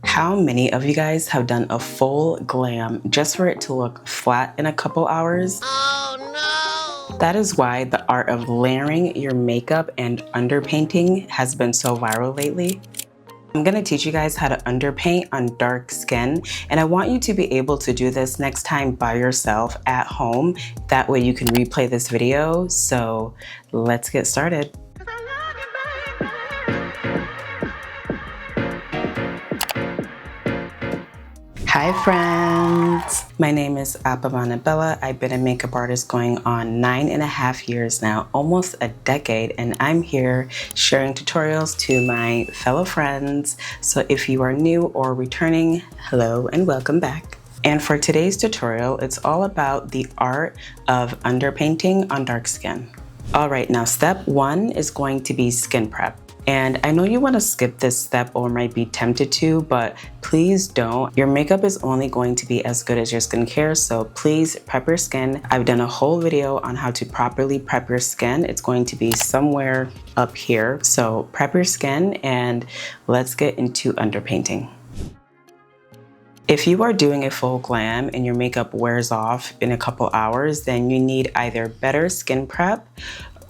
How many of you guys have done a full glam just for it to look flat in a couple hours? Oh no! That is why the art of layering your makeup and underpainting has been so viral lately. I'm gonna teach you guys how to underpaint on dark skin, and I want you to be able to do this next time by yourself at home. That way you can replay this video. So let's get started. Hi friends, my name is Bella. I've been a makeup artist going on 9.5 years now, almost a decade, and I'm here sharing tutorials to my fellow friends. So if you are new or returning, hello and welcome back. And for today's tutorial, it's all about the art of underpainting on dark skin. All right, now step one is going to be skin prep. And I know you want to skip this step or might be tempted to, but please don't. Your makeup is only going to be as good as your skincare, so please prep your skin. I've done a whole video on how to properly prep your skin. It's going to be somewhere up here. So prep your skin and let's get into underpainting. If you are doing a full glam and your makeup wears off in a couple hours, then you need either better skin prep,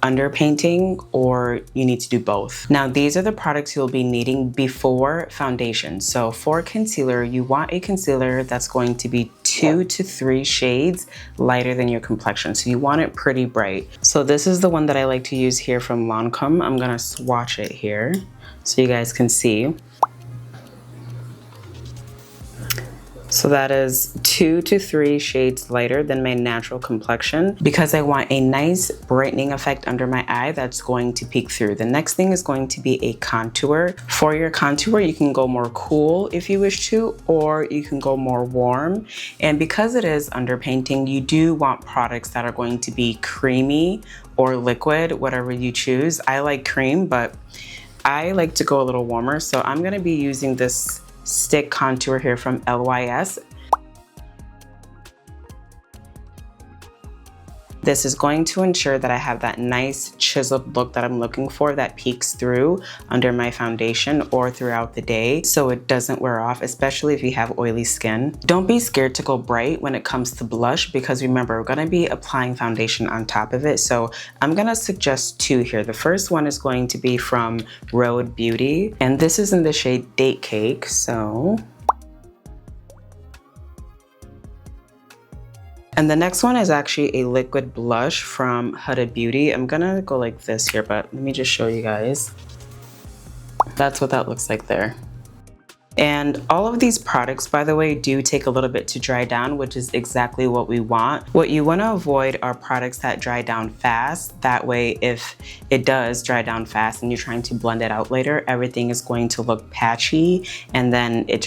underpainting, or you need to do both. Now, these are the products you'll be needing before foundation. So for concealer, you want a concealer that's going to be 2 to 3 shades lighter than your complexion. So you want it pretty bright. So this is the one that I like to use here from Lancome. I'm gonna swatch it here so you guys can see. So that is 2 to 3 shades lighter than my natural complexion because I want a nice brightening effect under my eye that's going to peek through. The next thing is going to be a contour. For your contour, you can go more cool if you wish to, or you can go more warm. And because it is underpainting, you do want products that are going to be creamy or liquid, whatever you choose. I like cream, but I like to go a little warmer. So I'm gonna be using this stick contour here from LYS. This is going to ensure that I have that nice chiseled look that I'm looking for that peeks through under my foundation or throughout the day so it doesn't wear off, especially if you have oily skin. Don't be scared to go bright when it comes to blush because remember, we're gonna be applying foundation on top of it. So I'm gonna suggest 2 here. The first one is going to be from Rhode Beauty, and this is in the shade Date Cake. And the next one is actually a liquid blush from Huda Beauty. I'm gonna go like this here, but let me just show you guys. That's what that looks like there. And all of these products, by the way, do take a little bit to dry down, which is exactly what we want. What you want to avoid are products that dry down fast. That way, if it does dry down fast and you're trying to blend it out later, everything is going to look patchy and then it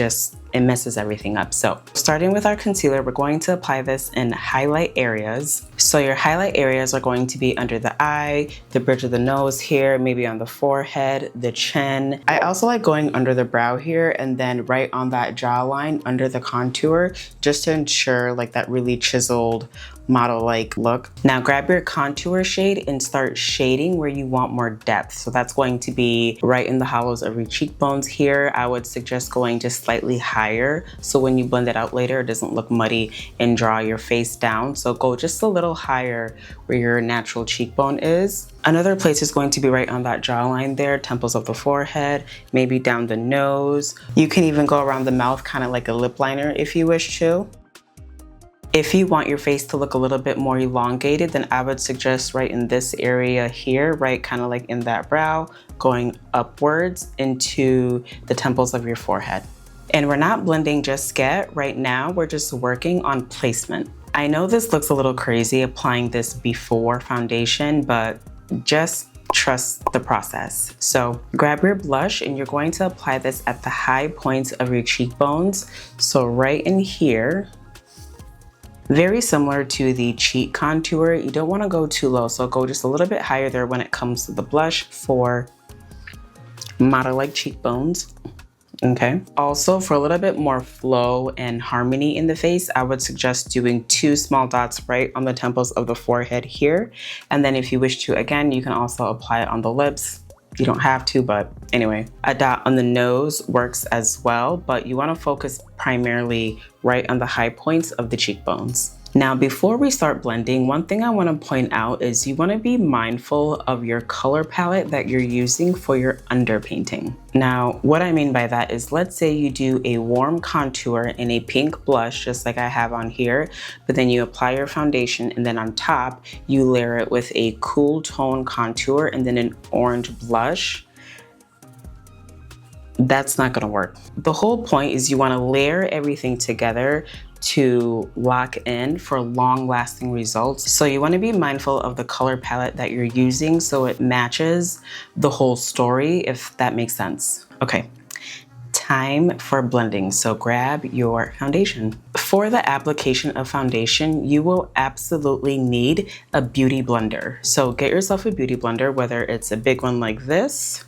messes everything up. So starting with our concealer, we're going to apply this in highlight areas. So your highlight areas are going to be under the eye, the bridge of the nose here, maybe on the forehead, the chin. I also like going under the brow here and then right on that jawline under the contour, just to ensure like that really chiseled model-like look. Now grab your contour shade and start shading where you want more depth. So that's going to be right in the hollows of your cheekbones here. I would suggest going just slightly higher so when you blend it out later, it doesn't look muddy and draw your face down. So go just a little higher where your natural cheekbone is. Another place is going to be right on that jawline there, temples of the forehead, maybe down the nose. You can even go around the mouth, kind of like a lip liner if you wish to. If you want your face to look a little bit more elongated, then I would suggest right in this area here, right kind of like in that brow, going upwards into the temples of your forehead. And we're not blending just yet. Right now, we're just working on placement. I know this looks a little crazy applying this before foundation, but just trust the process. So grab your blush and you're going to apply this at the high points of your cheekbones. So right in here, very similar to the cheek contour. You don't want to go too low, so go just a little bit higher there when it comes to the blush for model-like cheekbones. Okay. Also, for a little bit more flow and harmony in the face, I would suggest doing 2 small dots right on the temples of the forehead here. And then if you wish to, again, you can also apply it on the lips You don't have to, but anyway. A dot on the nose works as well, but you want to focus primarily right on the high points of the cheekbones. Now, before we start blending, one thing I want to point out is you want to be mindful of your color palette that you're using for your underpainting. Now, what I mean by that is, let's say you do a warm contour in a pink blush, just like I have on here, but then you apply your foundation and then on top, you layer it with a cool tone contour and then an orange blush. That's not gonna work. The whole point is you wanna layer everything together to lock in for long-lasting results. So you wanna be mindful of the color palette that you're using so it matches the whole story, if that makes sense. Okay, time for blending. So grab your foundation. For the application of foundation, you will absolutely need a beauty blender. So get yourself a beauty blender, whether it's a big one like this,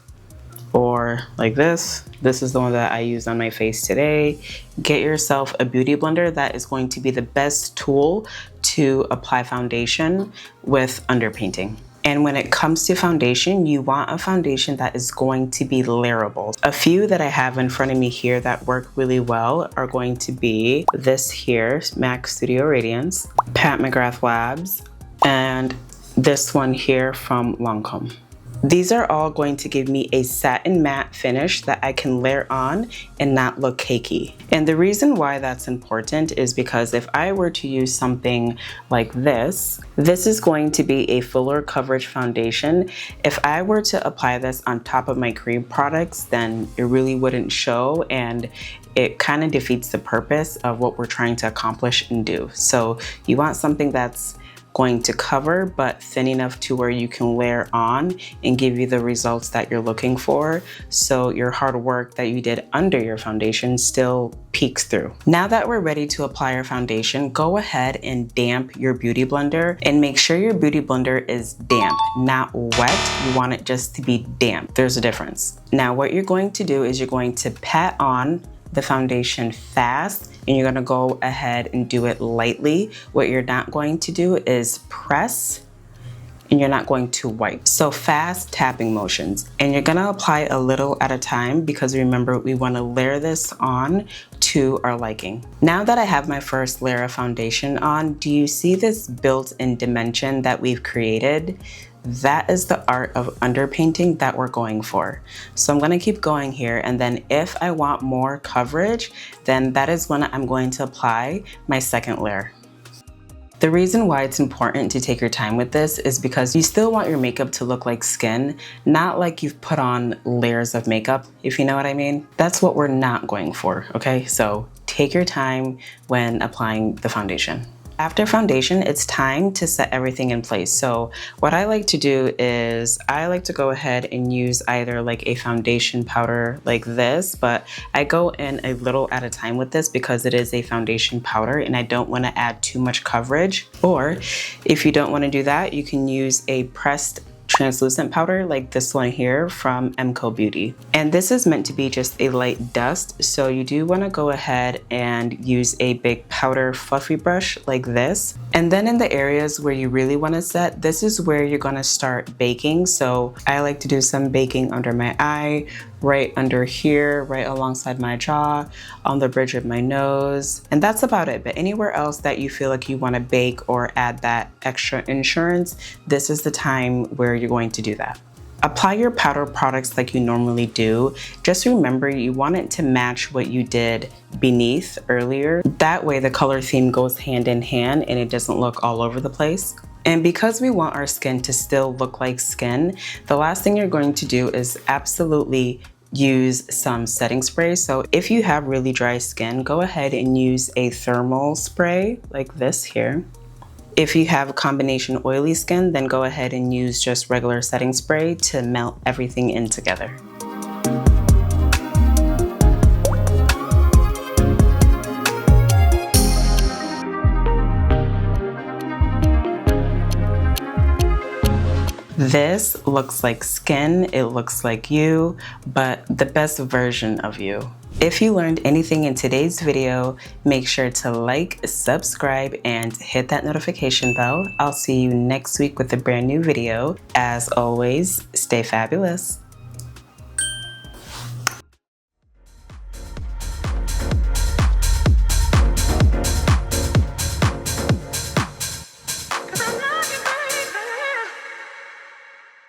or like this. This is the one that I used on my face today. Get yourself a beauty blender. That is going to be the best tool to apply foundation with underpainting. And when it comes to foundation, you want a foundation that is going to be layerable. A few that I have in front of me here that work really well are going to be this here, MAC Studio Radiance, Pat McGrath Labs, and this one here from Lancome. These are all going to give me a satin matte finish that I can layer on and not look cakey. And the reason why that's important is because if I were to use something like this is going to be a fuller coverage foundation. If I were to apply this on top of my cream products, then it really wouldn't show, and it kind of defeats the purpose of what we're trying to accomplish and do. So you want something that's going to cover but thin enough to where you can layer on and give you the results that you're looking for, so your hard work that you did under your foundation still peeks through. Now that we're ready to apply our foundation, go ahead and damp your beauty blender, and make sure your beauty blender is damp, not wet. You want it just to be damp. There's a difference. Now what you're going to do is you're going to pat on the foundation fast, and you're gonna go ahead and do it lightly. What you're not going to do is press, and you're not going to wipe. So fast tapping motions, and you're gonna apply a little at a time, because remember, we wanna layer this on to our liking. Now that I have my first layer of foundation on, do you see this built-in dimension that we've created? That is the art of underpainting that we're going for. So I'm gonna keep going here, and then if I want more coverage, then that is when I'm going to apply my second layer. The reason why it's important to take your time with this is because you still want your makeup to look like skin, not like you've put on layers of makeup, if you know what I mean. That's what we're not going for, okay? So take your time when applying the foundation. After foundation, it's time to set everything in place. So what I like to do is I like to go ahead and use either like a foundation powder like this, but I go in a little at a time with this because it is a foundation powder and I don't want to add too much coverage. Or if you don't want to do that, you can use a pressed translucent powder like this one here from MCO Beauty. And this is meant to be just a light dust, so you do want to go ahead and use a big powder fluffy brush like this. And then in the areas where you really want to set, this is where you're going to start baking. So I like to do some baking under my eye, right under here, right alongside my jaw, on the bridge of my nose, and that's about it. But anywhere else that you feel like you want to bake or add that extra insurance, this is the time where you're going to do that. Apply your powder products like you normally do. Just remember, you want it to match what you did beneath earlier. That way the color theme goes hand in hand and it doesn't look all over the place. And because we want our skin to still look like skin, the last thing you're going to do is absolutely use some setting spray. So if you have really dry skin, go ahead and use a thermal spray like this here. If you have a combination oily skin, then go ahead and use just regular setting spray to melt everything in together. This looks like skin, it looks like you, but the best version of you. If you learned anything in today's video, make sure to like, subscribe, and hit that notification bell. I'll see you next week with a brand new video. As always, stay fabulous.